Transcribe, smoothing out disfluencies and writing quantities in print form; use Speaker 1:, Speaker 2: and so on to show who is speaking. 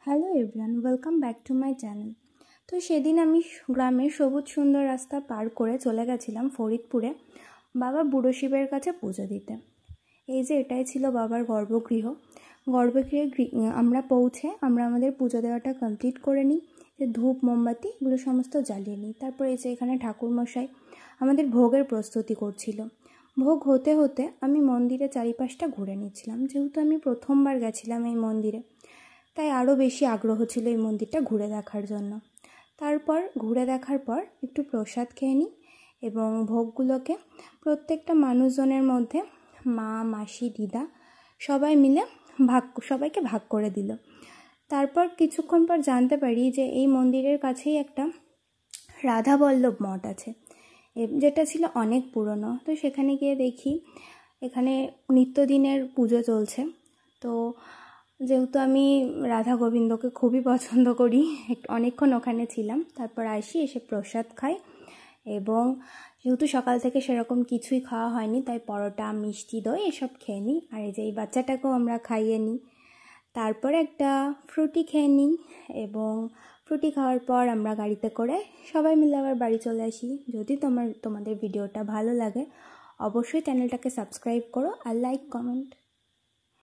Speaker 1: Hello everyone, welcome back to my channel. তো সেদিন আমি গ্রামের সবুজ সুন্দর রাস্তা পার করে চলে গেছিলাম ফরিদপুরে বাবা বুড়ো শিবের কাছে পুজো দিতে। এই যে এটাই ছিল বাবার গর্ভগৃহ। আমরা পৌঁছে আমাদের পুজো দেওয়াটা কমপ্লিট করে নিই, যে ধূপ মোমবাতি এগুলো সমস্ত জ্বালিয়ে নিই। তারপর এই যে এখানে ঠাকুরমশাই আমাদের ভোগের প্রস্তুতি করছিল। ভোগ হতে হতে আমি মন্দিরের চারিপাশটা ঘুরে নিচ্ছিলাম, যেহেতু আমি প্রথমবার গেছিলাম এই মন্দিরে, তাই আরও বেশি আগ্রহ ছিল এই মন্দিরটা ঘুরে দেখার জন্য। তারপর ঘুরে দেখার পর একটু প্রসাদ খেয়ে নিই এবং ভোগগুলোকে প্রত্যেকটা মানুষজনের মধ্যে মা, মাসি, দিদা সবাই মিলে সবাইকে ভাগ করে দিল। তারপর কিছুক্ষণ পর জানতে পারি যে এই মন্দিরের কাছেই একটা রাধাবল্লভ মঠ আছে, যেটা ছিল অনেক পুরনো। তো সেখানে গিয়ে দেখি এখানে নিত্যদিনের পুজো চলছে। তো যেহেতু আমি রাধা গোবিন্দকে খুবই পছন্দ করি, অনেকক্ষণ ওখানে ছিলাম। তারপর এসে প্রসাদ খাই এবং যেহেতু সকাল থেকে সেরকম কিছুই খাওয়া হয়নি, তাই পরোটা, মিষ্টি, দই এসব খেয়ে নিই। আর এই যে এই বাচ্চাটাকেও আমরা খাইয়ে নিই। তারপর একটা ফ্রুটি খেয়ে নিই এবং ফ্রুটি খাওয়ার পর আমরা গাড়িতে করে সবাই মিলে আবার বাড়ি চলে আসি। যদি তোমাদের ভিডিওটা ভালো লাগে অবশ্যই চ্যানেলটাকে সাবস্ক্রাইব করো আর লাইক কমেন্ট।